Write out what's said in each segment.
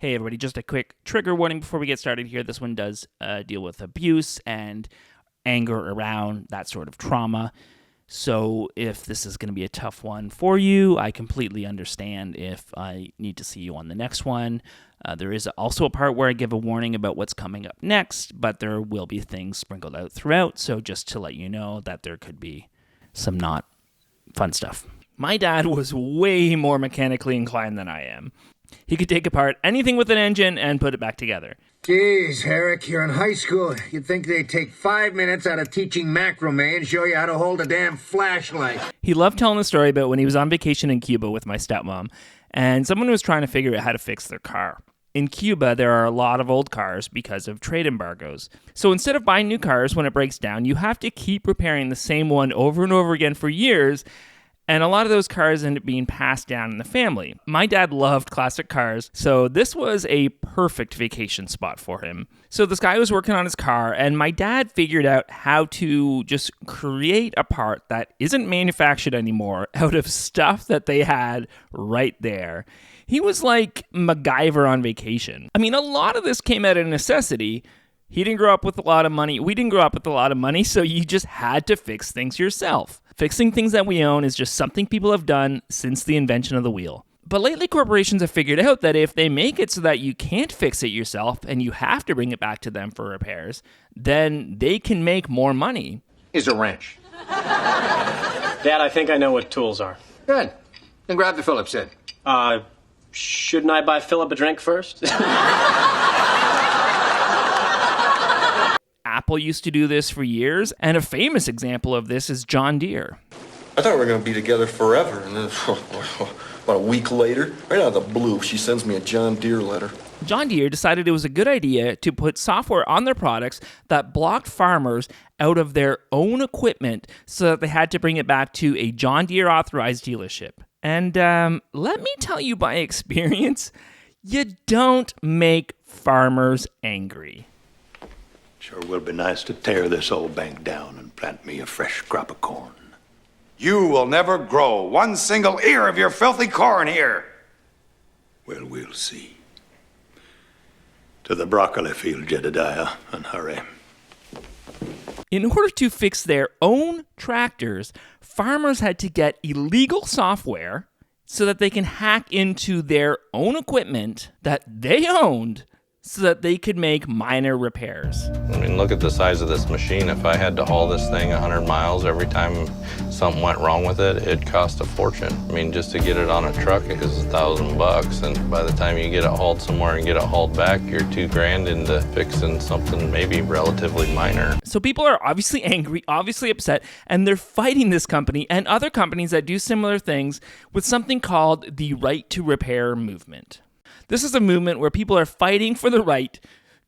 Hey everybody, just a quick trigger warning before we get started here. This one does deal with abuse and anger around that sort of trauma. So if this is going to be a tough one for you, I completely understand if I need to see you on the next one. There is also a part where I give a warning about what's coming up next, but there will be things sprinkled out throughout. So just to let you know that there could be some not fun stuff. My dad was way more mechanically inclined than I am. He could take apart anything with an engine and put it back together. Geez, Eric, you're in high school. You'd think they'd take 5 minutes out of teaching macrame and show you how to hold a damn flashlight. He loved telling the story about when he was on vacation in Cuba with my stepmom, and someone was trying to figure out how to fix their car. In Cuba, there are a lot of old cars because of trade embargoes. So instead of buying new cars when it breaks down, you have to keep repairing the same one over and over again for years. And a lot of those cars end up being passed down in the family. My dad loved classic cars, so this was a perfect vacation spot for him. So this guy was working on his car, and my dad figured out how to just create a part that isn't manufactured anymore out of stuff that they had right there. He was like MacGyver on vacation. I mean, a lot of this came out of necessity. He didn't grow up with a lot of money. We didn't grow up with a lot of money, so you just had to fix things yourself. Fixing things that we own is just something people have done since the invention of the wheel. But lately, corporations have figured out that if they make it so that you can't fix it yourself and you have to bring it back to them for repairs, then they can make more money. Is a wrench. Dad, I think I know what tools are. Good. Then grab the Phillips head. Shouldn't I buy Philip a drink first? Apple used to do this for years, and a famous example of this is John Deere. I thought we were going to be together forever, and then about a week later, right out of the blue, she sends me a John Deere letter. John Deere decided it was a good idea to put software on their products that blocked farmers out of their own equipment so that they had to bring it back to a John Deere authorized dealership. And let me tell you by experience, you don't make farmers angry. Sure will be nice to tear this old bank down and plant me a fresh crop of corn. You will never grow one single ear of your filthy corn here. Well, we'll see. To the broccoli field, Jedediah, and hurry. In order to fix their own tractors, farmers had to get illegal software so that they can hack into their own equipment that they owned so that they could make minor repairs. I mean, look at the size of this machine. If I had to haul this thing 100 miles every time something went wrong with it, it'd cost a fortune. I mean, just to get it on a truck is $1,000, and by the time you get it hauled somewhere and get it hauled back, you're $2,000 into fixing something maybe relatively minor. So people are obviously angry, obviously upset, and they're fighting this company and other companies that do similar things with something called the Right to Repair movement. This is a movement where people are fighting for the right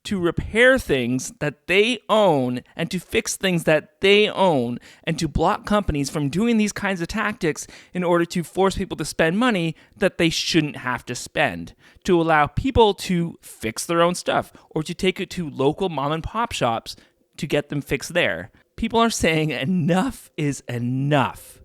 to repair things that they own and to fix things that they own and to block companies from doing these kinds of tactics in order to force people to spend money that they shouldn't have to spend, to allow people to fix their own stuff or to take it to local mom and pop shops to get them fixed there. People are saying enough is enough.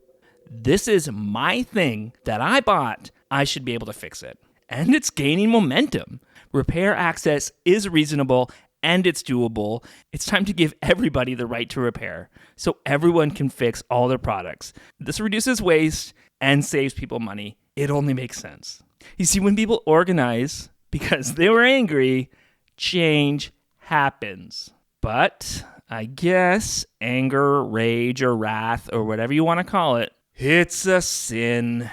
This is my thing that I bought. I should be able to fix it. And it's gaining momentum. Repair access is reasonable and it's doable. It's time to give everybody the right to repair so everyone can fix all their products. This reduces waste and saves people money. It only makes sense. You see, when people organize because they were angry, change happens. But I guess anger, rage, or wrath, or whatever you want to call it, it's a sin.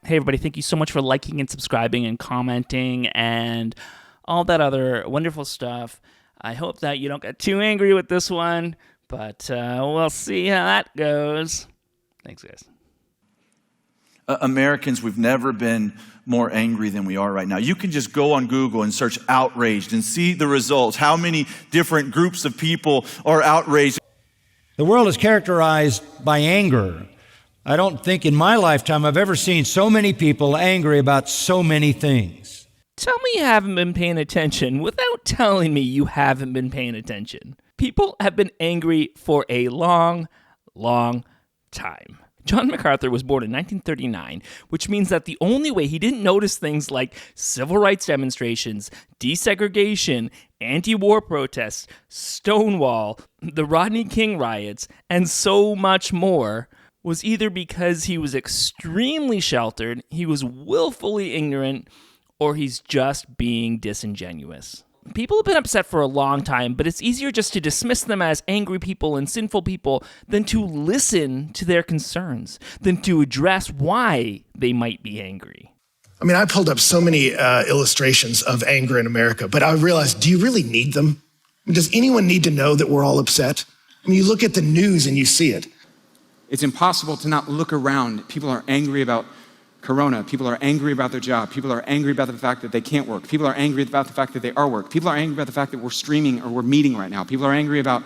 Hey everybody, thank you so much for liking and subscribing and commenting and all that other wonderful stuff. I hope that you don't get too angry with this one, but we'll see how that goes. Thanks, guys. Americans, we've never been more angry than we are right now. You can just go on Google and search outraged and see the results. How many different groups of people are outraged? The world is characterized by anger. I don't think in my lifetime I've ever seen so many people angry about so many things. Tell me you haven't been paying attention without telling me you haven't been paying attention. People have been angry for a long, long time. John MacArthur was born in 1939, which means that the only way he didn't notice things like civil rights demonstrations, desegregation, anti-war protests, Stonewall, the Rodney King riots, and so much more was either because he was extremely sheltered, he was willfully ignorant, or he's just being disingenuous. People have been upset for a long time, but it's easier just to dismiss them as angry people and sinful people than to listen to their concerns, than to address why they might be angry. I mean, I pulled up so many illustrations of anger in America, but I realized, do you really need them? I mean, does anyone need to know that we're all upset? I mean, you look at the news and you see it. It's impossible to not look around. People are angry about Corona. People are angry about their job. People are angry about the fact that they can't work. People are angry about the fact that they are work. People are angry about the fact that we're streaming or we're meeting right now. People are angry about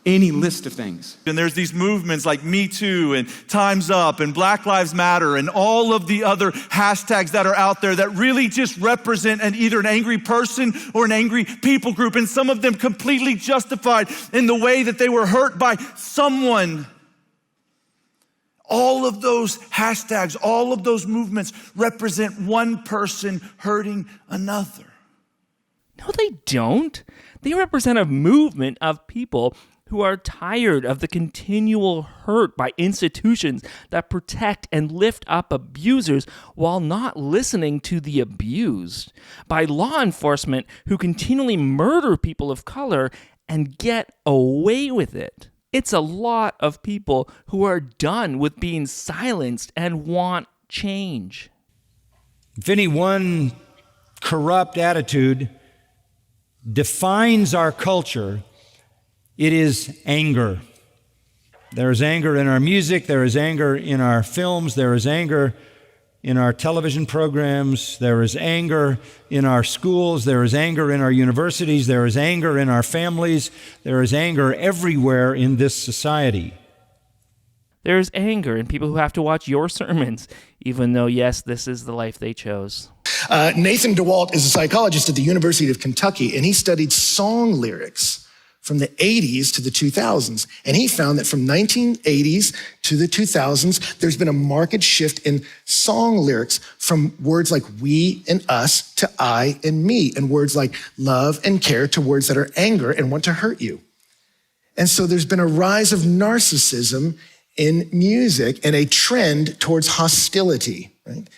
any list of things. And there's these movements like Me Too and Time's Up and Black Lives Matter and all of the other hashtags that are out there that really just represent either an angry person or an angry people group, and some of them completely justified in the way that they were hurt by someone. All of those hashtags, all of those movements represent one person hurting another. No, they don't. They represent a movement of people who are tired of the continual hurt by institutions that protect and lift up abusers while not listening to the abused, by law enforcement who continually murder people of color and get away with it. It's a lot of people who are done with being silenced and want change. If any one corrupt attitude defines our culture, it is anger. There is anger in our music, there is anger in our films, there is anger in our television programs, there is anger in our schools, there is anger in our universities, there is anger in our families, there is anger everywhere in this society. There is anger in people who have to watch your sermons, even though, yes, this is the life they chose. Nathan DeWalt is a psychologist at the University of Kentucky, and he studied song lyrics from the 80s to the 2000s. And he found that from 1980s to the 2000s, there's been a marked shift in song lyrics from words like we and us to I and me, and words like love and care to words that are anger and want to hurt you. And so there's been a rise of narcissism in music and a trend towards hostility, right?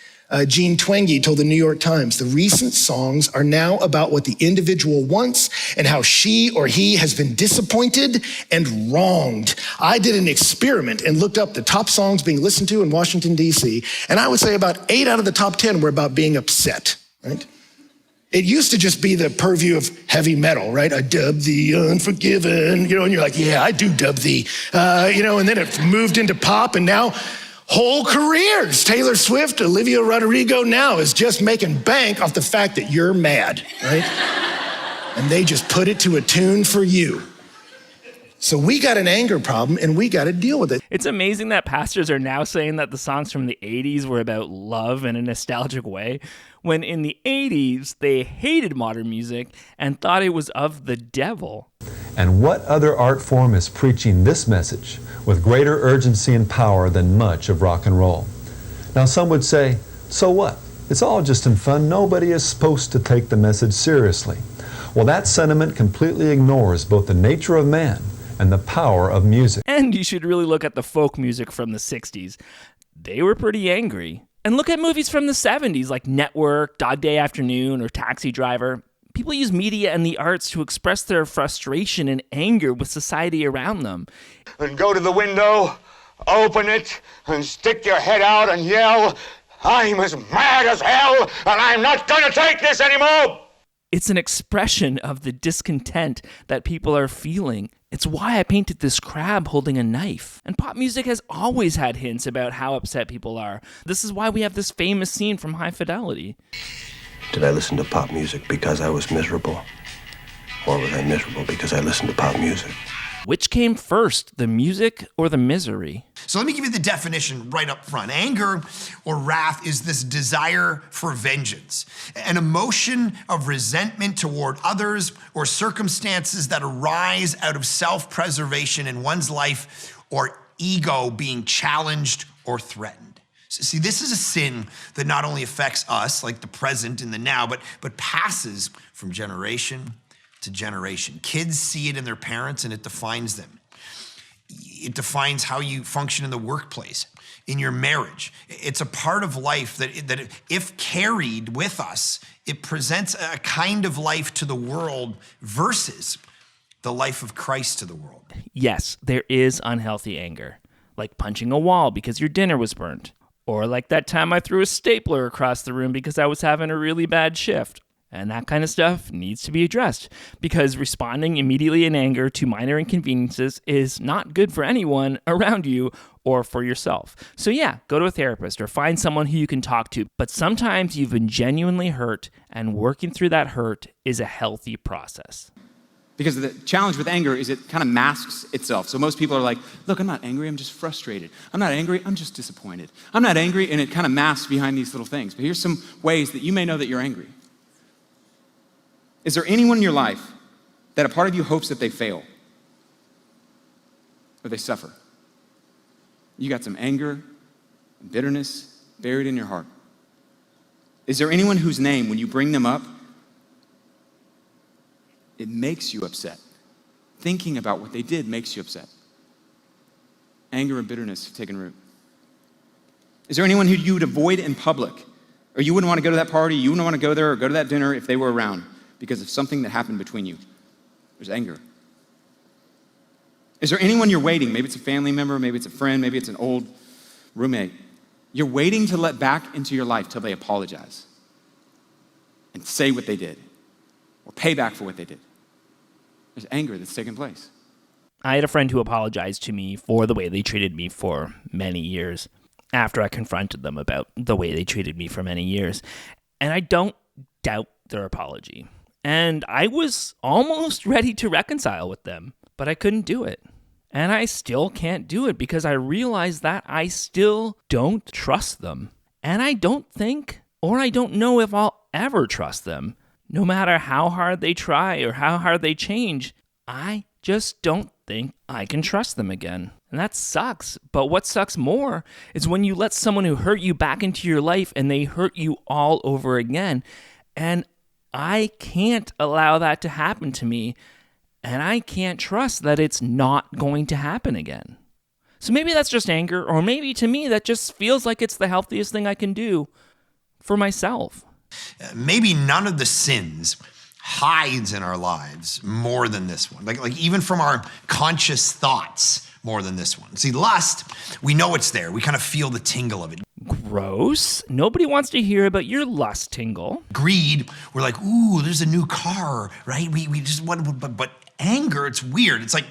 Gene Twenge told the New York Times, the recent songs are now about what the individual wants and how she or he has been disappointed and wronged. I did an experiment and looked up the top songs being listened to in Washington, D.C., and I would say about 8 out of the top 10 were about being upset, right? It used to just be the purview of heavy metal, right? I dub thee unforgiven, and you're like, yeah, I do dub thee, and then it moved into pop, and now whole careers. Taylor Swift, Olivia Rodrigo now is just making bank off the fact that you're mad, right? And they just put it to a tune for you. So we got an anger problem and we got to deal with it. It's amazing that pastors are now saying that the songs from the 80s were about love in a nostalgic way, when in the 80s they hated modern music and thought it was of the devil. And what other art form is preaching this message with greater urgency and power than much of rock and roll? Now some would say, so what? It's all just in fun. Nobody is supposed to take the message seriously. Well, that sentiment completely ignores both the nature of man and the power of music. And you should really look at the folk music from the 60s. They were pretty angry. And look at movies from the 70s like Network, Dog Day Afternoon, or Taxi Driver. People use media and the arts to express their frustration and anger with society around them. And go to the window, open it, and stick your head out and yell, I'm as mad as hell, and I'm not going to take this anymore! It's an expression of the discontent that people are feeling. It's why I painted this crab holding a knife. And pop music has always had hints about how upset people are. This is why we have this famous scene from High Fidelity. Did I listen to pop music because I was miserable? Or was I miserable because I listened to pop music? Which came first, the music or the misery? So let me give you the definition right up front. Anger or wrath is this desire for vengeance, an emotion of resentment toward others or circumstances that arise out of self-preservation in one's life or ego being challenged or threatened. See, this is a sin that not only affects us, like the present and the now, but passes from generation to generation. Kids see it in their parents and it defines them. It defines how you function in the workplace, in your marriage. It's a part of life that if carried with us, it presents a kind of life to the world versus the life of Christ to the world. Yes, there is unhealthy anger, like punching a wall because your dinner was burnt, or like that time I threw a stapler across the room because I was having a really bad shift. And that kind of stuff needs to be addressed because responding immediately in anger to minor inconveniences is not good for anyone around you or for yourself. So yeah, go to a therapist or find someone who you can talk to. But sometimes you've been genuinely hurt, and working through that hurt is a healthy process. Because the challenge with anger is it kind of masks itself. So most people are like, look, I'm not angry, I'm just frustrated. I'm not angry, I'm just disappointed. I'm not angry, and it kind of masks behind these little things. But here's some ways that you may know that you're angry. Is there anyone in your life that a part of you hopes that they fail or they suffer? You got some anger and bitterness buried in your heart. Is there anyone whose name, when you bring them up, it makes you upset? Thinking about what they did makes you upset. Anger and bitterness have taken root. Is there anyone who you would avoid in public? Or you wouldn't want to go to that party, you wouldn't want to go there or go to that dinner if they were around because of something that happened between you? There's anger. Is there anyone you're waiting? Maybe it's a family member, maybe it's a friend, maybe it's an old roommate. You're waiting to let back into your life till they apologize and say what they did or pay back for what they did. There's anger that's taking place. I had a friend who apologized to me for the way they treated me for many years after I confronted them about the way they treated me for many years. And I don't doubt their apology. And I was almost ready to reconcile with them, but I couldn't do it. And I still can't do it because I realize that I still don't trust them. And I don't think, or I don't know if I'll ever trust them. No matter how hard they try or how hard they change, I just don't think I can trust them again. And that sucks. But what sucks more is when you let someone who hurt you back into your life and they hurt you all over again. And I can't allow that to happen to me. And I can't trust that it's not going to happen again. So maybe that's just anger, or maybe to me that just feels like it's the healthiest thing I can do for myself. Maybe none of the sins hides in our lives more than this one. Like even from our conscious thoughts more than this one. See, lust, we know it's there. We kind of feel the tingle of it. Gross. Nobody wants to hear about your lust tingle. Greed, we're like, ooh, there's a new car, right? We just want, but anger, it's weird. It's like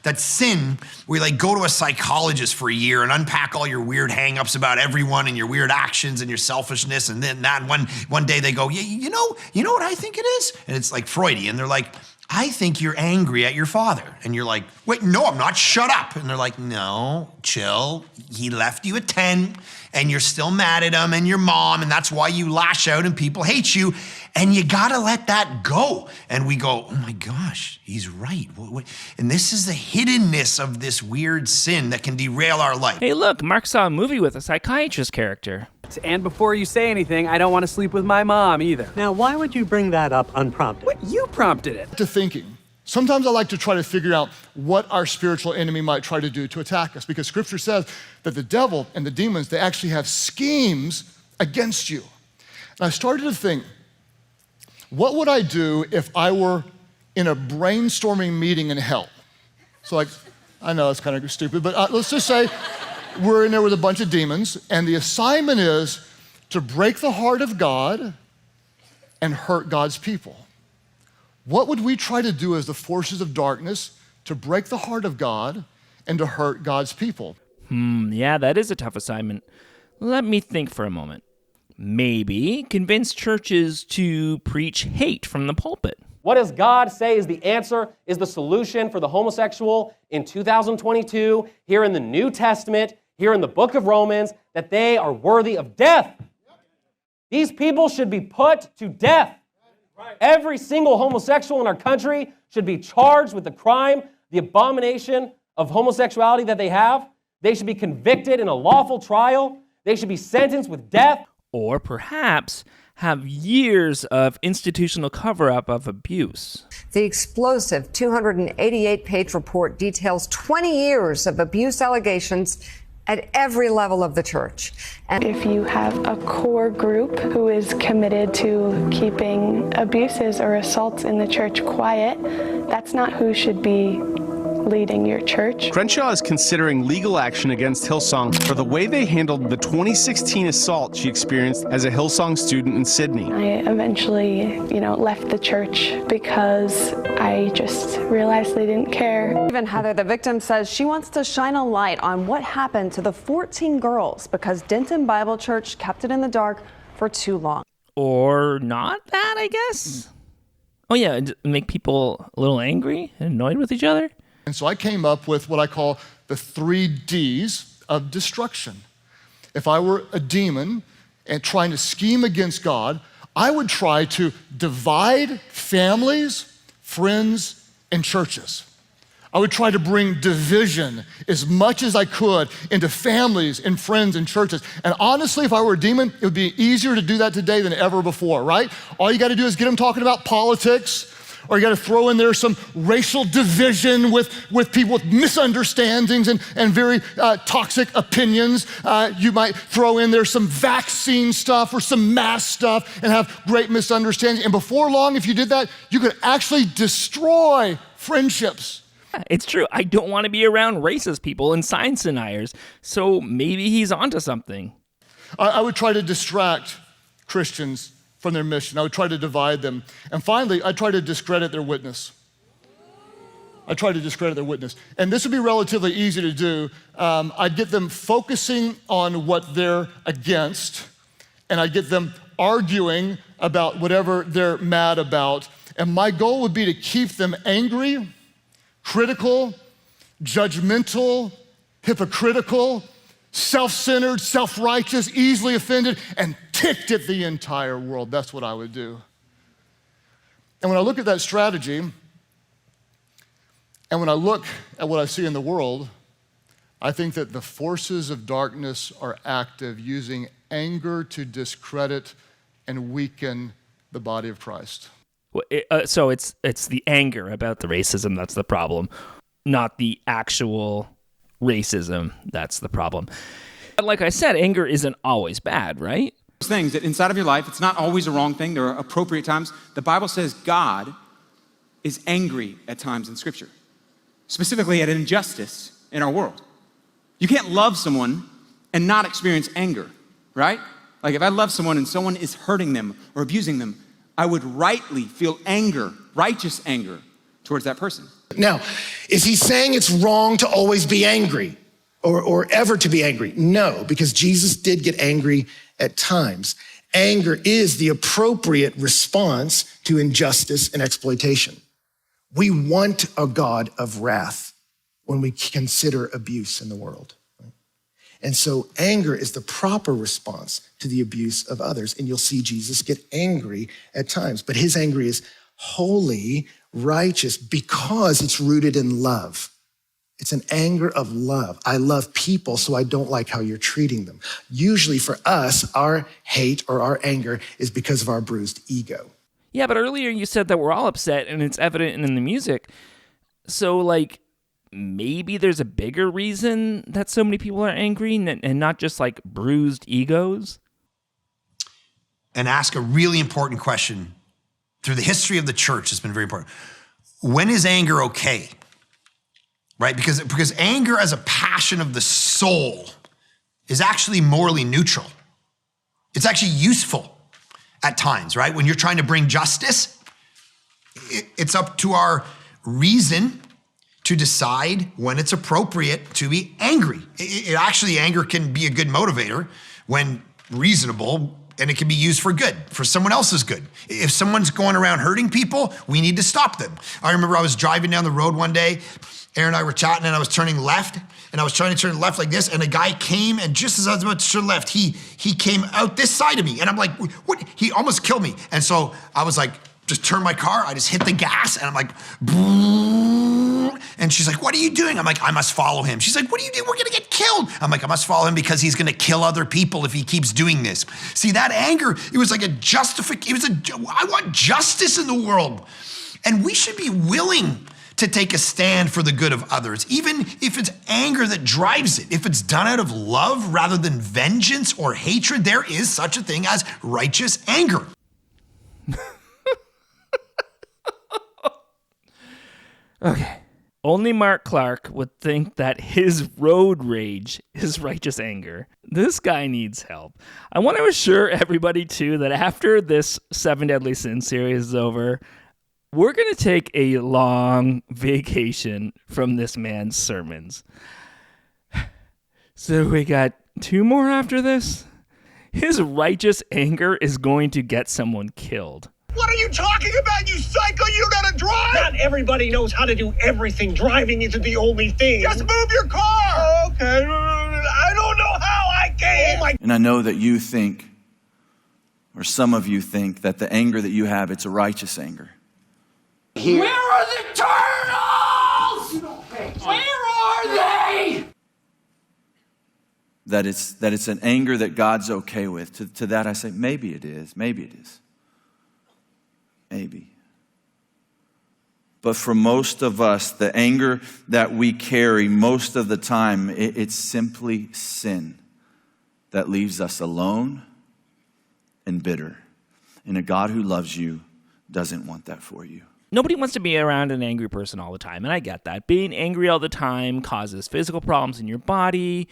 that sin where you like go to a psychologist for a year and unpack all your weird hang-ups about everyone and your weird actions and your selfishness. And then that one day they go, yeah, you know what I think it is? And it's like Freudian. They're like, I think you're angry at your father. And you're like, wait, no, I'm not. Shut up. And they're like, no, chill. He left you at 10 and you're still mad at him and your mom. And that's why you lash out and people hate you. And you got to let that go. And we go, oh my gosh, he's right. And this is the hiddenness of this weird sin that can derail our life. Hey, look, Mark saw a movie with a psychiatrist character. And before you say anything, I don't want to sleep with my mom either. Now, why would you bring that up unprompted? What? You prompted it. To thinking. Sometimes I like to try to figure out what our spiritual enemy might try to do to attack us, because Scripture says that the devil and the demons, they actually have schemes against you. And I started to think, what would I do if I were in a brainstorming meeting in hell? So like, I know it's kind of stupid, but let's just say we're in there with a bunch of demons, and the assignment is to break the heart of God and hurt God's people. What would we try to do as the forces of darkness to break the heart of God and to hurt God's people? Yeah, that is a tough assignment. Let me think for a moment. Maybe convince churches to preach hate from the pulpit. What does God say is the answer, is the solution for the homosexual in 2022, here in the New Testament, here in the book of Romans, that they are worthy of death? These people should be put to death. Every single homosexual in our country should be charged with the crime, the abomination of homosexuality that they have. They should be convicted in a lawful trial. They should be sentenced with death. Or perhaps have years of institutional cover-up of abuse. The explosive 288-page report details 20 years of abuse allegations at every level of the church. And if you have a core group who is committed to keeping abuses or assaults in the church quiet, that's not who should be leading your church. Crenshaw is considering legal action against Hillsong for the way they handled the 2016 assault she experienced as a Hillsong student in Sydney. I eventually, left the church because I just realized they didn't care. Even Heather, the victim, says she wants to shine a light on what happened to the 14 girls because Denton Bible Church kept it in the dark for too long. Or not that, I guess. Oh yeah, make people a little angry and annoyed with each other. And so I came up with what I call the 3 Ds of destruction. If I were a demon and trying to scheme against God, I would try to divide families, friends, and churches. I would try to bring division as much as I could into families and friends and churches. And honestly, if I were a demon, it would be easier to do that today than ever before, right? All you gotta do is get them talking about politics, or you got to throw in there some racial division with people with misunderstandings and very toxic opinions. You might throw in there some vaccine stuff or some mass stuff and have great misunderstandings. And before long, if you did that, you could actually destroy friendships. It's true. I don't want to be around racist people and science deniers, so maybe he's onto something. I would try to distract Christians from their mission. I would try to divide them. And finally, I try to discredit their witness. And this would be relatively easy to do. I'd get them focusing on what they're against, and I'd get them arguing about whatever they're mad about. And my goal would be to keep them angry, critical, judgmental, hypocritical, self-centered, self-righteous, easily offended, and ticked at the entire world. That's what I would do. And when I look at that strategy, and when I look at what I see in the world, I think that the forces of darkness are active, using anger to discredit and weaken the body of Christ. So it's the anger about the racism that's the problem, not the actual racism that's the problem. But like I said, anger isn't always bad, right? Things that inside of your life, it's not always a wrong thing. There are appropriate times. The Bible says God is angry at times in Scripture, specifically at injustice in our world. You can't love someone and not experience anger, right? Like if I love someone and someone is hurting them or abusing them, I would rightly feel anger, righteous anger towards that person. Now, is he saying it's wrong to always be angry or ever to be angry? No, because Jesus did get angry at times. Anger is the appropriate response to injustice and exploitation. We want a God of wrath when we consider abuse in the world. And so anger is the proper response to the abuse of others. And you'll see Jesus get angry at times, but his anger is holy, righteous, because it's rooted in love. It's an anger of love. I love people, so I don't like how you're treating them. Usually for us, our hate or our anger is because of our bruised ego. Yeah, but earlier you said that we're all upset and it's evident in the music. So like, maybe there's a bigger reason that so many people are angry and not just like bruised egos? And ask a really important question. Through the history of the church, it's been very important. When is anger okay? Right? Because anger as a passion of the soul is actually morally neutral. It's actually useful at times, right? When you're trying to bring justice, it's up to our reason to decide when it's appropriate to be angry. Anger can be a good motivator when reasonable And it can be used for good, for someone else's good. If someone's going around hurting people, we need to stop them. I remember I was driving down the road one day, Aaron and I were chatting, and I was turning left, and I was trying to turn left like this, and a guy came, and just as I was about to turn left, he came out this side of me, and I'm like, what? He almost killed me. And so I was like, just turn my car, I just hit the gas, and I'm like, and she's like, what are you doing? I'm like, I must follow him. She's like, what are you doing? We're gonna get killed. I'm like, I must follow him because he's gonna kill other people if he keeps doing this. See, that anger, it was like I want justice in the world. And we should be willing to take a stand for the good of others, even if it's anger that drives it. If it's done out of love rather than vengeance or hatred, there is such a thing as righteous anger. Okay. Only Mark Clark would think that his road rage is righteous anger. This guy needs help. I want to assure everybody, too, that after this 7 Deadly Sins series is over, we're going to take a long vacation from this man's sermons. So we got 2 more after this? His righteous anger is going to get someone killed. What are you talking about, you psycho? You know how to drive? Not everybody knows how to do everything. Driving isn't the only thing. Just move your car. Okay. I don't know how I can. Oh my. And I know that you think, or some of you think, that the anger that you have, it's a righteous anger. Where are the turtles? Where are they? That it's an anger that God's okay with. To that I say, maybe it is. Maybe it is. Maybe. But for most of us, the anger that we carry most of the time, it's simply sin that leaves us alone and bitter. And a God who loves you doesn't want that for you. Nobody wants to be around an angry person all the time, and I get that. Being angry all the time causes physical problems in your body,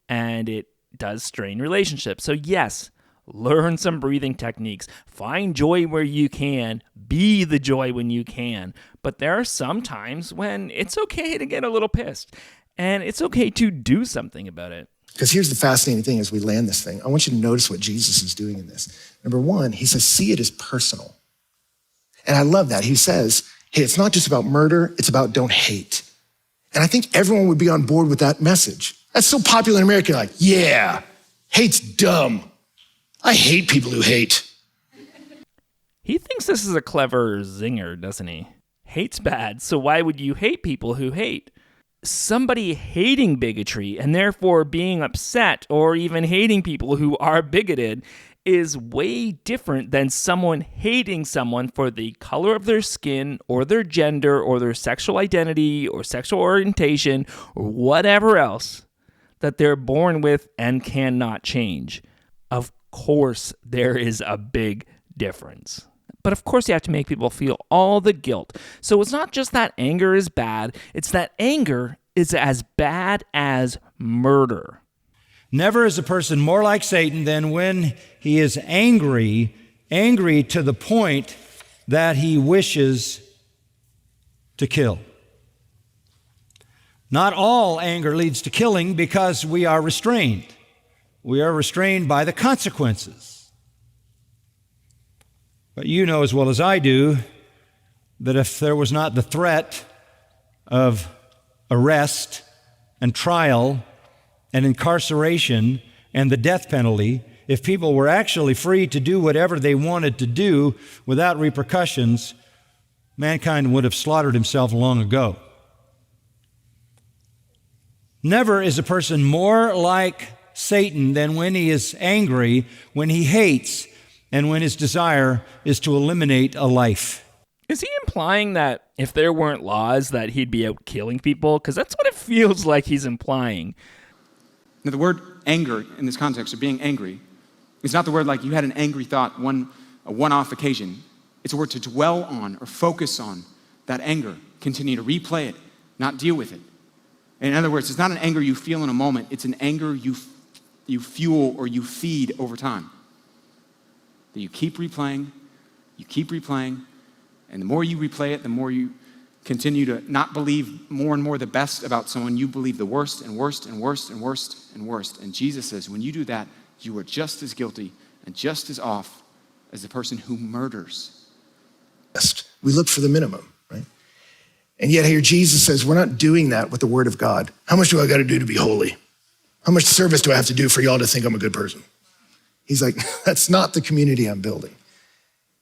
and it does strain relationships. So yes, learn some breathing techniques. Find joy where you can. Be the joy when you can. But there are some times when it's okay to get a little pissed, and it's okay to do something about it. Because here's the fascinating thing as we land this thing. I want you to notice what Jesus is doing in this. Number one, he says, see it as personal. And I love that. He says, hey, it's not just about murder, it's about don't hate. And I think everyone would be on board with that message. That's so popular in America, like, yeah, hate's dumb. I hate people who hate. He thinks this is a clever zinger, doesn't he? Hate's bad, so why would you hate people who hate? Somebody hating bigotry and therefore being upset or even hating people who are bigoted is way different than someone hating someone for the color of their skin or their gender or their sexual identity or sexual orientation or whatever else that they're born with and cannot change. Of course, there is a big difference. But of course, you have to make people feel all the guilt. So it's not just that anger is bad, it's that anger is as bad as murder. Never is a person more like Satan than when he is angry to the point that he wishes to kill. Not all anger leads to killing because we are restrained. We are restrained by the consequences. But you know as well as I do that if there was not the threat of arrest and trial and incarceration and the death penalty, if people were actually free to do whatever they wanted to do without repercussions, mankind would have slaughtered himself long ago. Never is a person more like Satan than when he is angry, when he hates, and when his desire is to eliminate a life. Is he implying that if there weren't laws that he'd be out killing people? Because that's what it feels like he's implying. Now, the word anger in this context of being angry is not the word like you had an angry thought, a one-off occasion. It's a word to dwell on or focus on that anger, continue to replay it, not deal with it. In other words, it's not an anger you feel in a moment, it's an anger you fuel or you feed over time. That you keep replaying, and the more you replay it, the more you continue to not believe more and more the best about someone. You believe the worst and worst and worst and worst and worst. And Jesus says, when you do that, you are just as guilty and just as off as the person who murders. We look for the minimum, right? And yet here Jesus says, we're not doing that with the word of God. How much do I got to do to be holy? How much service do I have to do for y'all to think I'm a good person? He's like, that's not the community I'm building.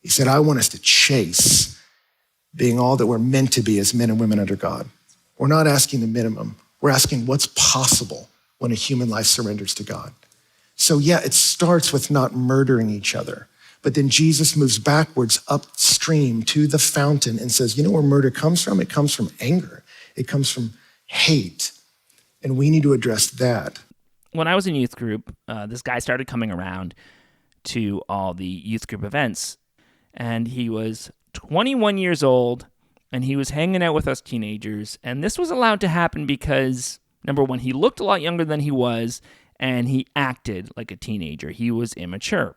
He said, I want us to chase being all that we're meant to be as men and women under God. We're not asking the minimum. We're asking what's possible when a human life surrenders to God. So yeah, it starts with not murdering each other. But then Jesus moves backwards upstream to the fountain and says, you know where murder comes from? It comes from anger. It comes from hate. And we need to address that. When I was in youth group, this guy started coming around to all the youth group events. And he was 21 years old, and he was hanging out with us teenagers. And this was allowed to happen because, number one, he looked a lot younger than he was, and he acted like a teenager. He was immature.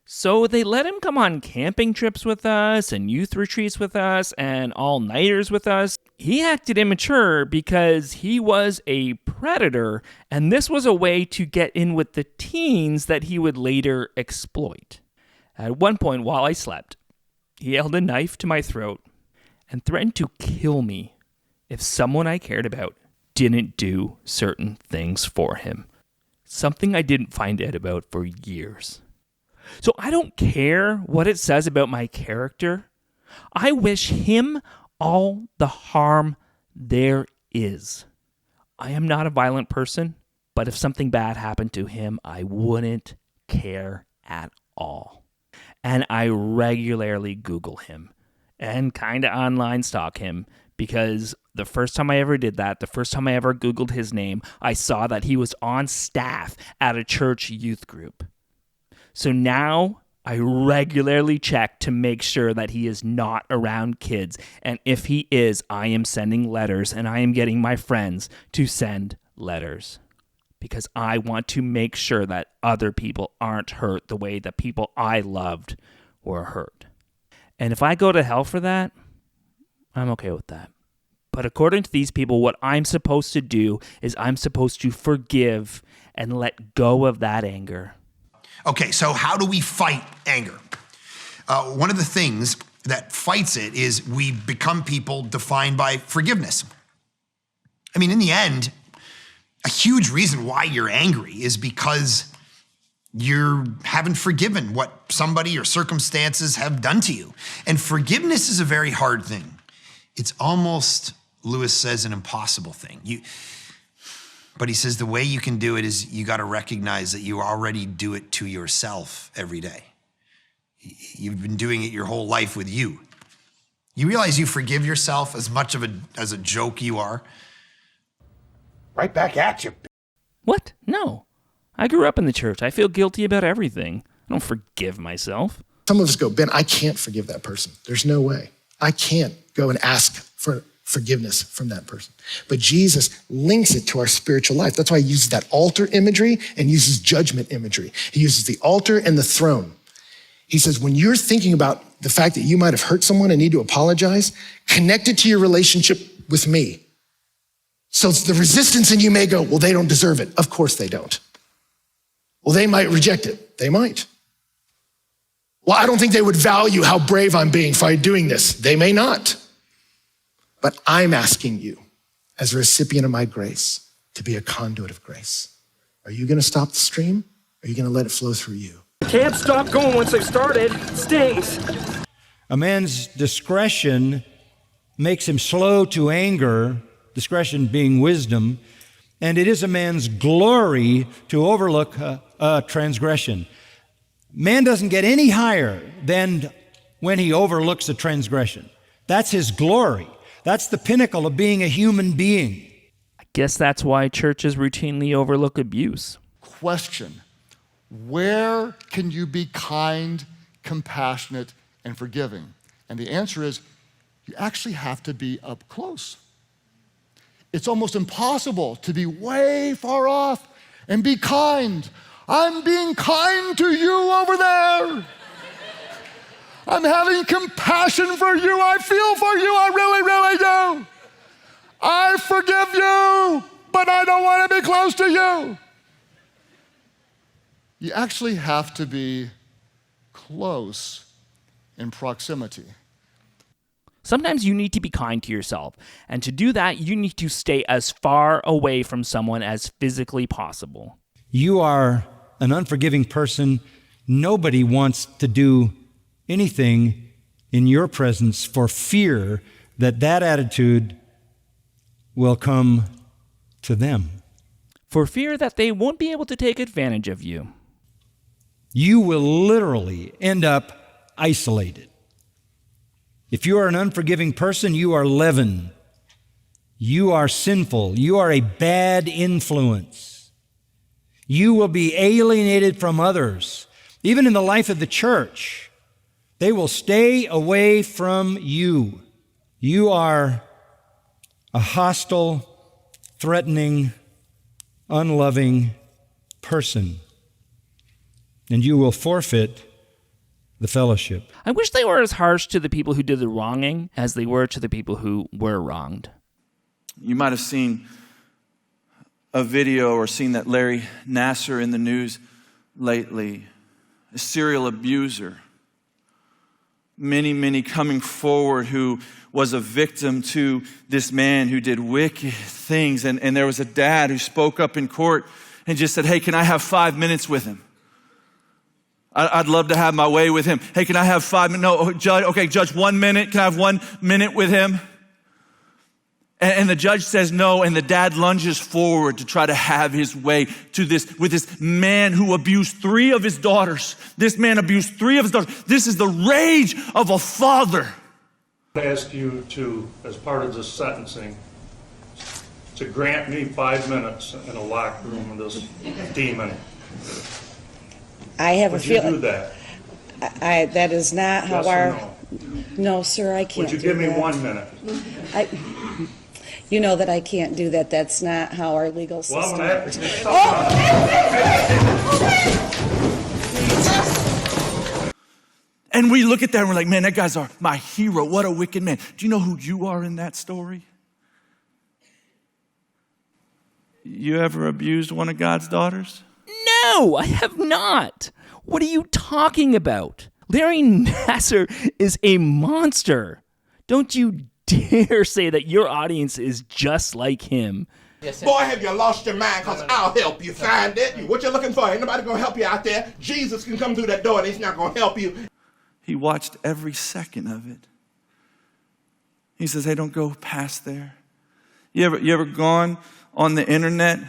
So they let him come on camping trips with us and youth retreats with us and all-nighters with us. He acted immature because he was a predator, and this was a way to get in with the teens that he would later exploit. At one point while I slept, he held a knife to my throat and threatened to kill me if someone I cared about didn't do certain things for him. Something I didn't find out about for years. So I don't care what it says about my character. I wish him all the harm there is. I am not a violent person, but if something bad happened to him, I wouldn't care at all. And I regularly Google him and kind of online stalk him because the first time I ever did that, the first time I ever Googled his name, I saw that he was on staff at a church youth group. So now I regularly check to make sure that he is not around kids. And if he is, I am sending letters and I am getting my friends to send letters because I want to make sure that other people aren't hurt the way the people I loved were hurt. And if I go to hell for that, I'm okay with that. But according to these people, what I'm supposed to do is I'm supposed to forgive and let go of that anger. Okay, so how do we fight anger? One of the things that fights it is we become people defined by forgiveness. I mean, in the end, a huge reason why you're angry is because you haven't forgiven what somebody or circumstances have done to you. And forgiveness is a very hard thing. It's almost, Lewis says, an impossible thing. But he says the way you can do it is you got to recognize that you already do it to yourself every day. You've been doing it your whole life with you. You realize you forgive yourself as much of as a joke you are? Right back at you. What? No. I grew up in the church. I feel guilty about everything. I don't forgive myself. Some of us go, Ben, I can't forgive that person. There's no way. I can't go and ask for forgiveness from that person. But Jesus links it to our spiritual life. That's why he uses that altar imagery and uses judgment imagery. He uses the altar and the throne. He says, when you're thinking about the fact that you might have hurt someone and need to apologize, connect it to your relationship with me. So the resistance in you may go, well, they don't deserve it. Of course they don't. Well, they might reject it. They might. Well, I don't think they would value how brave I'm being by doing this. They may not. But I'm asking you, as a recipient of my grace, to be a conduit of grace. Are you going to stop the stream? Or are you going to let it flow through you? Can't stop going once they've started. It stings. A man's discretion makes him slow to anger, discretion being wisdom, and it is a man's glory to overlook a transgression. Man doesn't get any higher than when he overlooks a transgression. That's his glory. That's the pinnacle of being a human being. I guess that's why churches routinely overlook abuse. Question, where can you be kind, compassionate, and forgiving? And the answer is, you actually have to be up close. It's almost impossible to be way far off and be kind. I'm being kind to you over there. I'm having compassion for you. I feel for you. I really, really do. I forgive you, but I don't want to be close to you. You actually have to be close in proximity. Sometimes you need to be kind to yourself, and to do that, you need to stay as far away from someone as physically possible. You are an unforgiving person. Nobody wants to do anything in your presence for fear that that attitude will come to them. For fear that they won't be able to take advantage of you. You will literally end up isolated. If you are an unforgiving person, you are leaven. You are sinful. You are a bad influence. You will be alienated from others. Even in the life of the church, they will stay away from you. You are a hostile, threatening, unloving person, and you will forfeit the fellowship. I wish they were as harsh to the people who did the wronging as they were to the people who were wronged. You might have seen a video or seen that Larry Nassar in the news lately, a serial abuser. Many coming forward who was a victim to this man who did wicked things. And there was a dad who spoke up in court and just said, hey, can I have 5 minutes with him? I'd love to have my way with him. Hey, can I have 5 minutes? No, judge, okay, judge, 1 minute. Can I have 1 minute with him? And the judge says no, and the dad lunges forward to try to have his way with this man who abused 3 of his daughters. This man abused 3 of his daughters. This is the rage of a father. I ask you to, as part of this sentencing, to grant me 5 minutes in a locked room with this demon. I have Would a feeling. you do that? That is not how Yes our. or no? No, sir, I can't. Would you do give me that. 1 minute? You know that I can't do that. That's not how our legal system. Well, I'm gonna have to get And we look at that and we're like, man, that guy's my hero. What a wicked man. Do you know who you are in that story? You ever abused one of God's daughters? No, I have not. What are you talking about? Larry Nassar is a monster. Don't you dare say that your audience is just like him. Boy, have you lost your mind, because I'll help you find it. What you're looking for, ain't nobody going to help you out there. Jesus can come through that door and he's not going to help you. He watched every second of it. He says, hey, don't go past there. You ever gone on the internet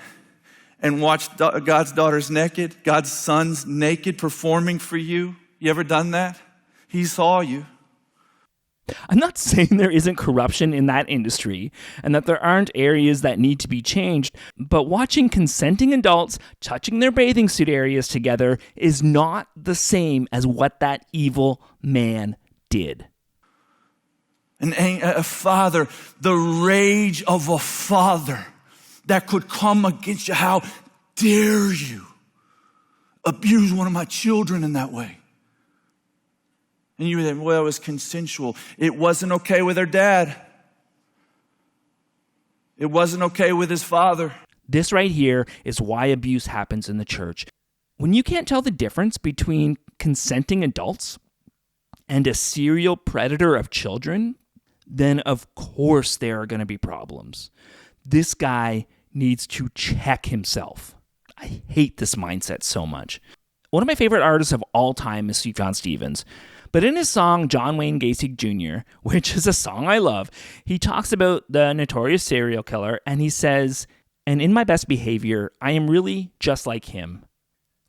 and watched God's daughters naked, God's sons naked performing for you? You ever done that? He saw you. I'm not saying there isn't corruption in that industry and that there aren't areas that need to be changed, but watching consenting adults touching their bathing suit areas together is not the same as what that evil man did. A father, the rage of a father that could come against you. How dare you abuse one of my children in that way? And you think, well, it was consensual. It wasn't okay with her dad. It wasn't okay with his father. This right here is why abuse happens in the church. When you can't tell the difference between consenting adults and a serial predator of children, then of course there are going to be problems. This guy needs to check himself. I hate this mindset so much. One of my favorite artists of all time is Sufjan Stevens. But in his song, John Wayne Gacy Jr., which is a song I love, he talks about the notorious serial killer, and he says, and in my best behavior, I am really just like him.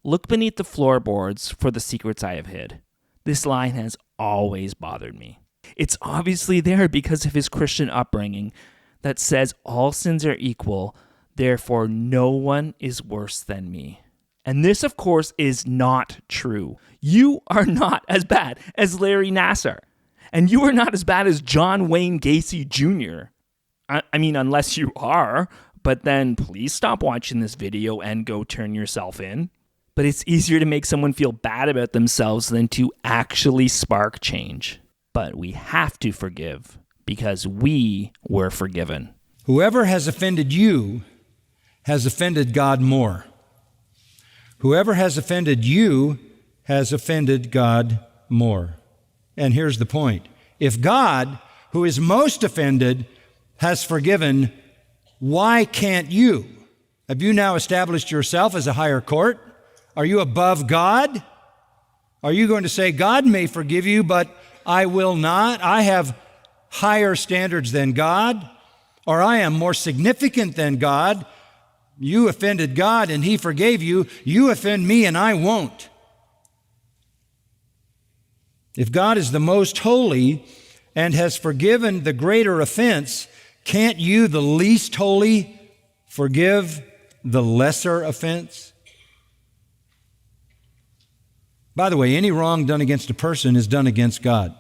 Look beneath the floorboards for the secrets I have hid. This line has always bothered me. It's obviously there because of his Christian upbringing that says all sins are equal, therefore no one is worse than me. And this, of course, is not true. You are not as bad as Larry Nassar. And you are not as bad as John Wayne Gacy Jr. I mean, unless you are, but then please stop watching this video and go turn yourself in. But it's easier to make someone feel bad about themselves than to actually spark change. But we have to forgive because we were forgiven. Whoever has offended you has offended God more. Whoever has offended you has offended God more. And here's the point. If God, who is most offended, has forgiven, why can't you? Have you now established yourself as a higher court? Are you above God? Are you going to say, God may forgive you, but I will not? I have higher standards than God, or I am more significant than God. You offended God and He forgave you. You offend me and I won't. If God is the most holy and has forgiven the greater offense, can't you, the least holy, forgive the lesser offense? By the way, any wrong done against a person is done against God.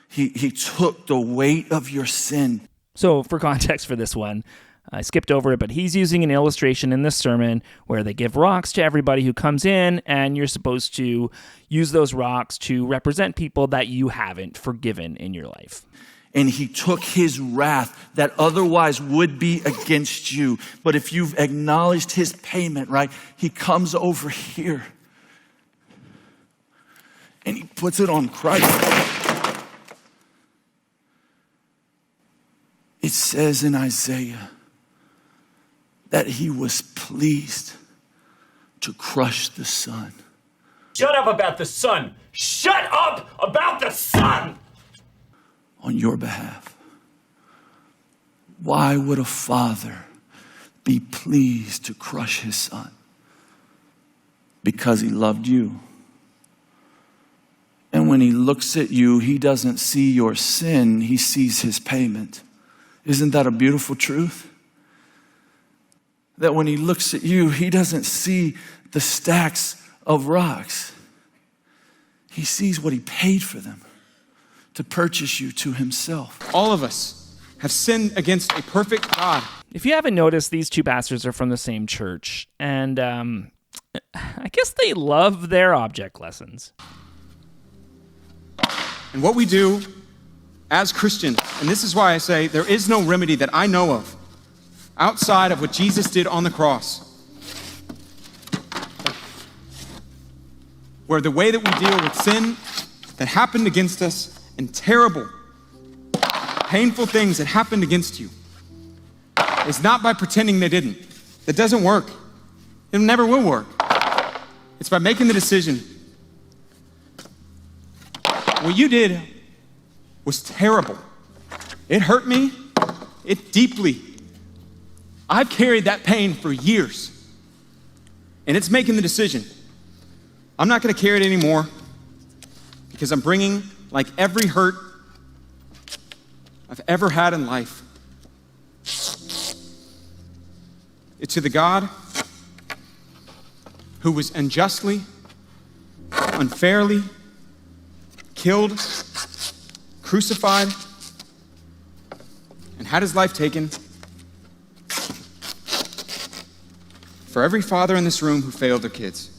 He took the weight of your sin. So for context for this one, I skipped over it, but he's using an illustration in this sermon where they give rocks to everybody who comes in, and you're supposed to use those rocks to represent people that you haven't forgiven in your life. And He took His wrath that otherwise would be against you. But if you've acknowledged His payment, right, He comes over here and He puts it on Christ. It says in Isaiah that He was pleased to crush the Son. Shut up about the Son. Shut up about the Son! On your behalf. Why would a father be pleased to crush his son? Because He loved you. And when He looks at you, He doesn't see your sin, He sees His payment. Isn't that a beautiful truth? That when He looks at you, He doesn't see the stacks of rocks. He sees what He paid for them to purchase you to Himself. All of us have sinned against a perfect God. If you haven't noticed, these two pastors are from the same church, and I guess they love their object lessons. And what we do as Christians, and this is why I say there is no remedy that I know of outside of what Jesus did on the cross, where the way that we deal with sin that happened against us and terrible, painful things that happened against you is not by pretending they didn't. That doesn't work. It never will work. It's by making the decision. What you did was terrible. It hurt me. It deeply. I've carried that pain for years. And it's making the decision. I'm not going to carry it anymore because I'm bringing, like every hurt I've ever had in life, it's to the God who was unjustly, unfairly killed, crucified, and had His life taken for every father in this room who failed their kids,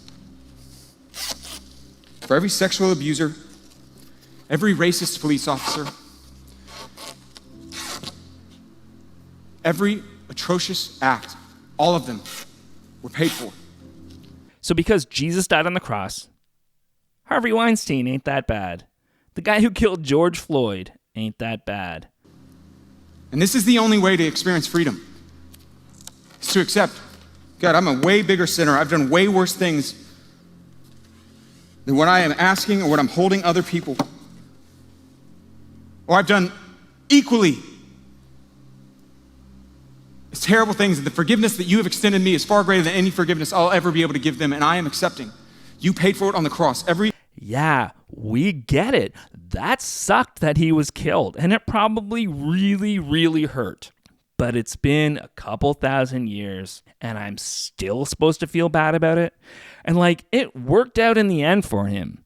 for every sexual abuser, every racist police officer, every atrocious act, all of them were paid for. So because Jesus died on the cross, Harvey Weinstein ain't that bad. The guy who killed George Floyd ain't that bad. And this is the only way to experience freedom. It's to accept, God, I'm a way bigger sinner. I've done way worse things than what I am asking or what I'm holding other people. Or I've done equally as terrible things, and the forgiveness that you have extended me is far greater than any forgiveness I'll ever be able to give them, and I am accepting. You paid for it on the cross. Yeah, we get it. That sucked that he was killed, and it probably really, really hurt. But it's been a couple thousand years, and I'm still supposed to feel bad about it. And it worked out in the end for him.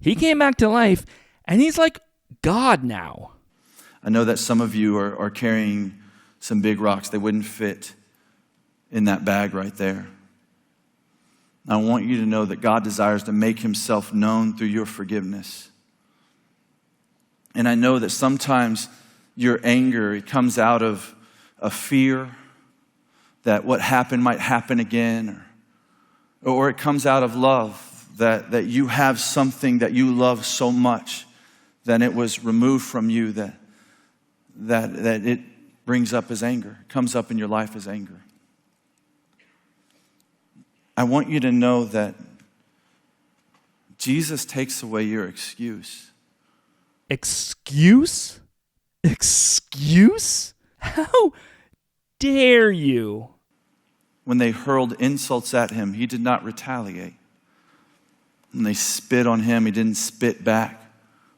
He came back to life, and he's like God now. I know that some of you are carrying some big rocks. They wouldn't fit in that bag right there. I want you to know that God desires to make Himself known through your forgiveness. And I know that sometimes your anger, it comes out of a fear that what happened might happen again, or it comes out of love, that you have something that you love so much, then it was removed from you that it brings up as anger, comes up in your life as anger. I want you to know that Jesus takes away your excuse. Excuse? Excuse? How dare you? When they hurled insults at him, he did not retaliate. When they spit on him, he didn't spit back.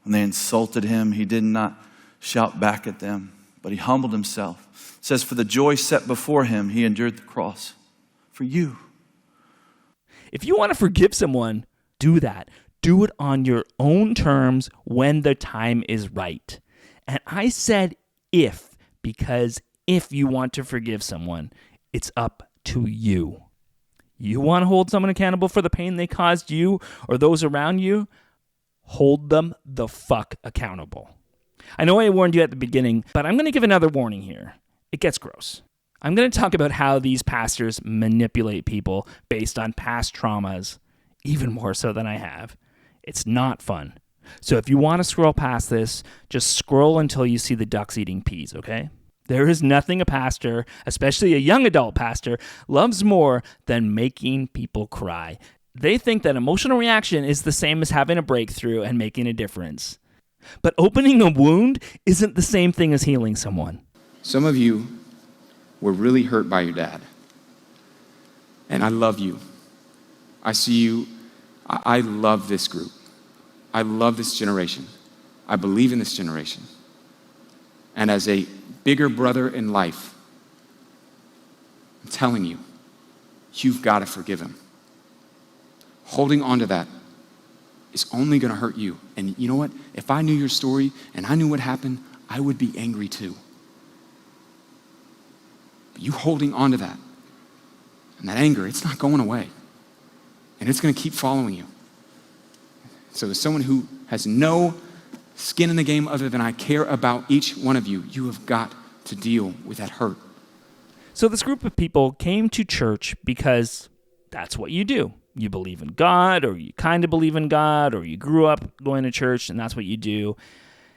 When they insulted him, he did not shout back at them, but he humbled himself. It says, for the joy set before him, he endured the cross. For you. If you want to forgive someone, do that. Do it on your own terms when the time is right. And I said if, because if you want to forgive someone, it's up to you. You want to hold someone accountable for the pain they caused you or those around you? Hold them the fuck accountable. I know I warned you at the beginning, but I'm going to give another warning here. It gets gross. I'm going to talk about how these pastors manipulate people based on past traumas, even more so than I have. It's not fun. So if you want to scroll past this, just scroll until you see the ducks eating peas, okay? There is nothing a pastor, especially a young adult pastor, loves more than making people cry. They think that emotional reaction is the same as having a breakthrough and making a difference. But opening a wound isn't the same thing as healing someone. Some of you were really hurt by your dad. And I love you. I see you. I love this group. I love this generation. I believe in this generation. And as a bigger brother in life, I'm telling you, you've got to forgive him. Holding on to that is only going to hurt you. And you know what? If I knew your story and I knew what happened, I would be angry too. But you holding on to that and that anger, it's not going away. And it's going to keep following you. So as someone who has no skin in the game other than I care about each one of you, you have got to deal with that hurt. So this group of people came to church because that's what you do. You believe in God, or you kind of believe in God, or you grew up going to church and that's what you do.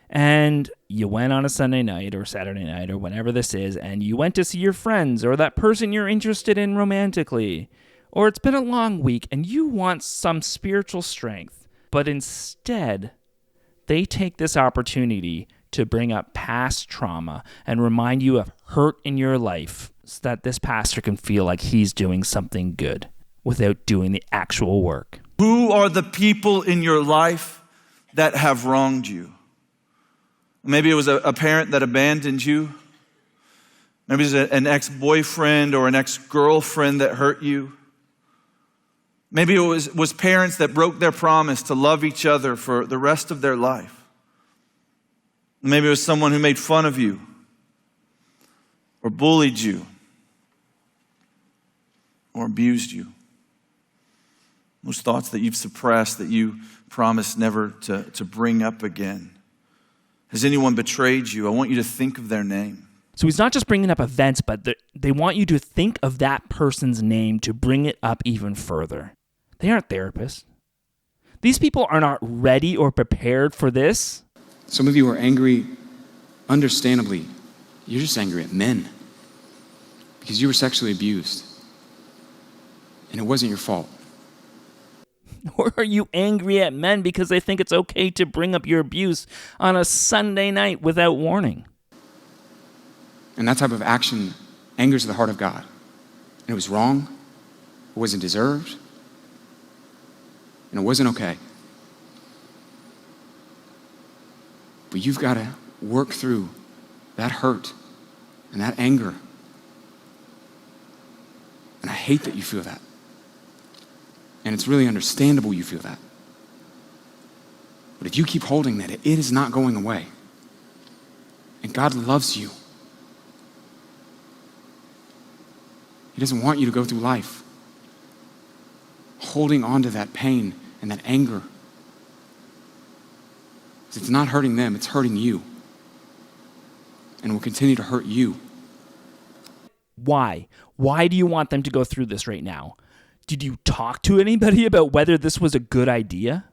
And you went on a Sunday night or Saturday night or whenever this is, and you went to see your friends or that person you're interested in romantically. Or it's been a long week and you want some spiritual strength. But instead, they take this opportunity to bring up past trauma and remind you of hurt in your life so that this pastor can feel like he's doing something good without doing the actual work. Who are the people in your life that have wronged you? Maybe it was a parent that abandoned you. Maybe it was an ex-boyfriend or an ex-girlfriend that hurt you. Maybe it was parents that broke their promise to love each other for the rest of their life. Maybe it was someone who made fun of you or bullied you or abused you. Those thoughts that you've suppressed, that you promised never to bring up again. Has anyone betrayed you? I want you to think of their name. So he's not just bringing up events, but they want you to think of that person's name to bring it up even further. They aren't therapists. These people are not ready or prepared for this. Some of you are angry, understandably. You're just angry at men because you were sexually abused and it wasn't your fault. Or are you angry at men because they think it's okay to bring up your abuse on a Sunday night without warning? And that type of action angers the heart of God. And it was wrong, it wasn't deserved, and it wasn't okay. But you've got to work through that hurt and that anger. And I hate that you feel that. And it's really understandable you feel that. But if you keep holding that, it is not going away. And God loves you. He doesn't want you to go through life holding on to that pain and that anger. It's not hurting them, it's hurting you. And will continue to hurt you. Why? Why do you want them to go through this right now? did you talk to anybody about whether this was a good idea?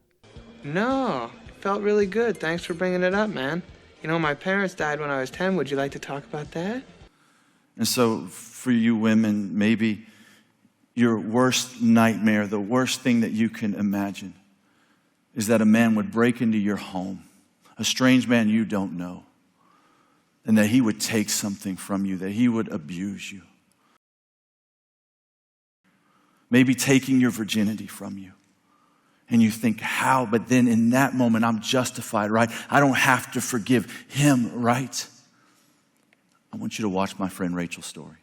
No, it felt really good. Thanks for bringing it up, man. You know, my parents died when I was 10. Would you like to talk about that? And so for you women, maybe your worst nightmare, the worst thing that you can imagine, is that a man would break into your home, a strange man you don't know, and that he would take something from you, that he would abuse you. Maybe taking your virginity from you. And you think, how? But then in that moment, I'm justified, right? I don't have to forgive him, right? I want you to watch my friend Rachel's story.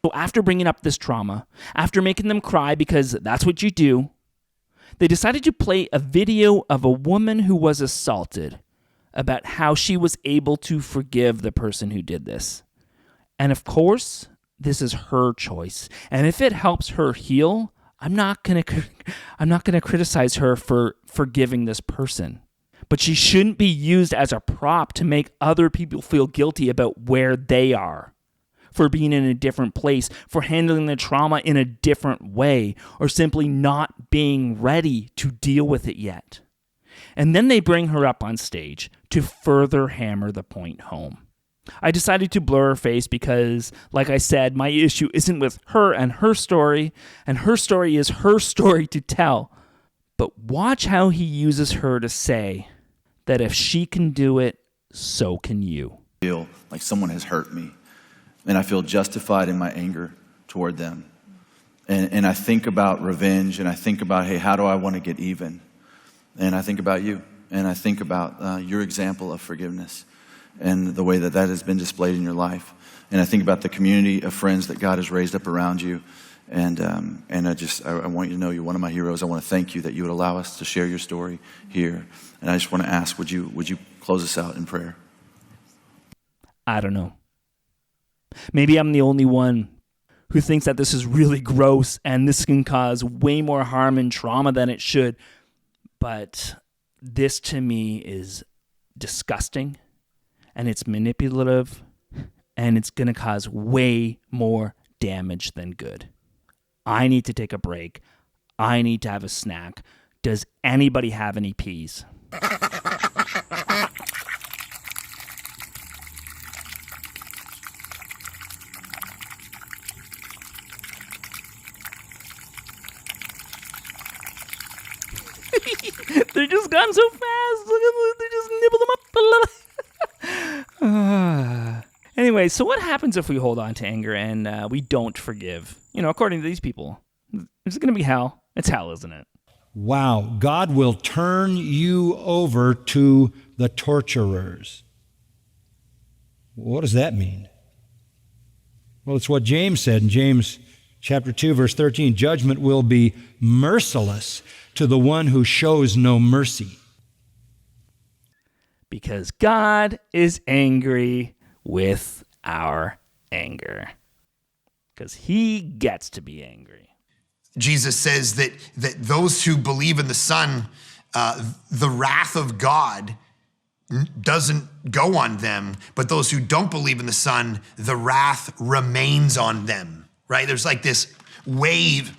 So after bringing up this trauma, after making them cry because that's what you do, they decided to play a video of a woman who was assaulted about how she was able to forgive the person who did this. And of course, this is her choice. And if it helps her heal, I'm not going to criticize her for forgiving this person. But she shouldn't be used as a prop to make other people feel guilty about where they are, for being in a different place, for handling the trauma in a different way, or simply not being ready to deal with it yet. And then they bring her up on stage to further hammer the point home. I decided to blur her face because, like I said, my issue isn't with her and her story is her story to tell. But watch how he uses her to say that if she can do it, so can you. I feel like someone has hurt me, and I feel justified in my anger toward them. And I think about revenge, and I think about, hey, how do I want to get even? And I think about you, and I think about your example of forgiveness and the way that that has been displayed in your life. And I think about the community of friends that God has raised up around you. And I want you to know you're one of my heroes. I want to thank you that you would allow us to share your story here. And I just want to ask, would you close us out in prayer? I don't know. Maybe I'm the only one who thinks that this is really gross and this can cause way more harm and trauma than it should. But this to me is disgusting, and it's manipulative, and it's going to cause way more damage than good. I need to take a break. I need to have a snack. Does anybody have any peas? They're just gone so fast. Look at them. They just nibble them up. Anyway, so what happens if we hold on to anger and we don't forgive? You know, according to these people, is it going to be hell? It's hell, isn't it? Wow, God will turn you over to the torturers. What does that mean? Well, it's what James said in James chapter 2, verse 13. Judgment will be merciless to the one who shows no mercy. Because God is angry with our anger. Because he gets to be angry. Jesus says that those who believe in the Son, the wrath of God doesn't go on them, but those who don't believe in the Son, the wrath remains on them, right? There's like this wave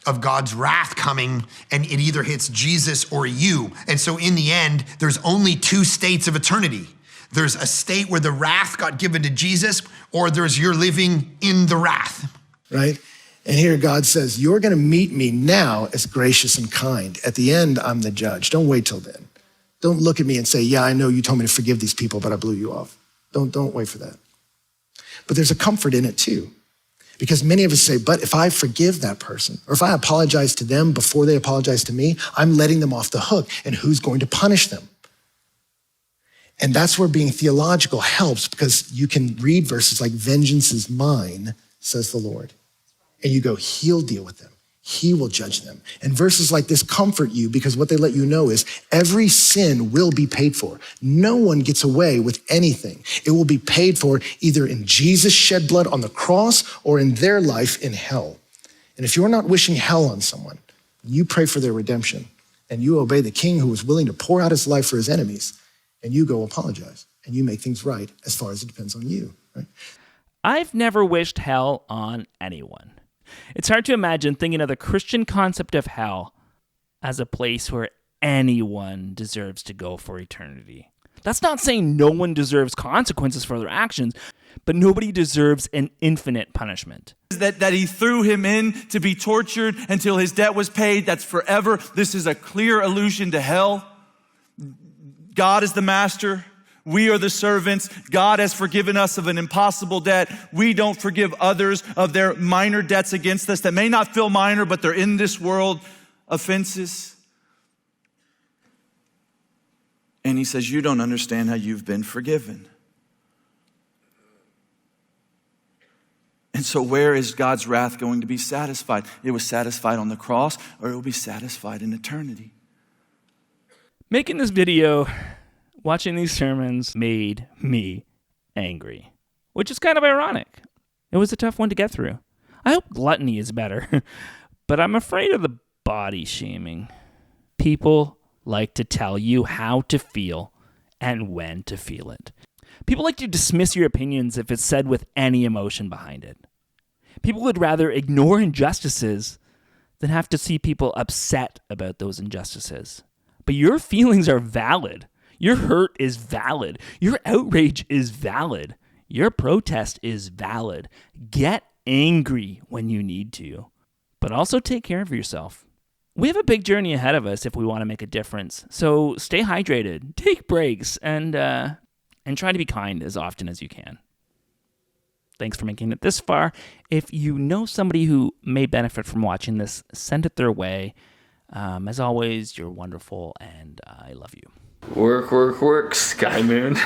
of God's wrath coming, and it either hits Jesus or you. And so in the end, there's only two states of eternity. There's a state where the wrath got given to Jesus, or there's you're living in the wrath. Right? And here God says, you're going to meet me now as gracious and kind. At the end, I'm the judge. Don't wait till then. Don't look at me and say, yeah, I know you told me to forgive these people, but I blew you off. Don't wait for that. But there's a comfort in it too. Because many of us say, but if I forgive that person, or if I apologize to them before they apologize to me, I'm letting them off the hook, and who's going to punish them? And that's where being theological helps, because you can read verses like, vengeance is mine, says the Lord. And you go, he'll deal with them. He will judge them. And verses like this comfort you, because what they let you know is every sin will be paid for. No one gets away with anything. It will be paid for either in Jesus' shed blood on the cross or in their life in hell. And if you're not wishing hell on someone, you pray for their redemption and you obey the King who was willing to pour out his life for his enemies, and you go apologize and you make things right as far as it depends on you, right? I've never wished hell on anyone. It's hard to imagine thinking of the Christian concept of hell as a place where anyone deserves to go for eternity. That's not saying no one deserves consequences for their actions, but nobody deserves an infinite punishment. That he threw him in to be tortured until his debt was paid. That's forever. This is a clear allusion to hell. God is the master. We are the servants. God has forgiven us of an impossible debt. We don't forgive others of their minor debts against us that may not feel minor, but they're in this world offenses. And he says, you don't understand how you've been forgiven. And so where is God's wrath going to be satisfied? It was satisfied on the cross, or it will be satisfied in eternity. Making this video, watching these sermons made me angry, which is kind of ironic. It was a tough one to get through. I hope gluttony is better, but I'm afraid of the body shaming. People like to tell you how to feel and when to feel it. People like to dismiss your opinions if it's said with any emotion behind it. People would rather ignore injustices than have to see people upset about those injustices. But your feelings are valid. Your hurt is valid. Your outrage is valid. Your protest is valid. Get angry when you need to, but also take care of yourself. We have a big journey ahead of us if we want to make a difference. So stay hydrated, take breaks, and try to be kind as often as you can. Thanks for making it this far. If you know somebody who may benefit from watching this, send it their way. As always, you're wonderful, and I love you. Work, Sky Moon.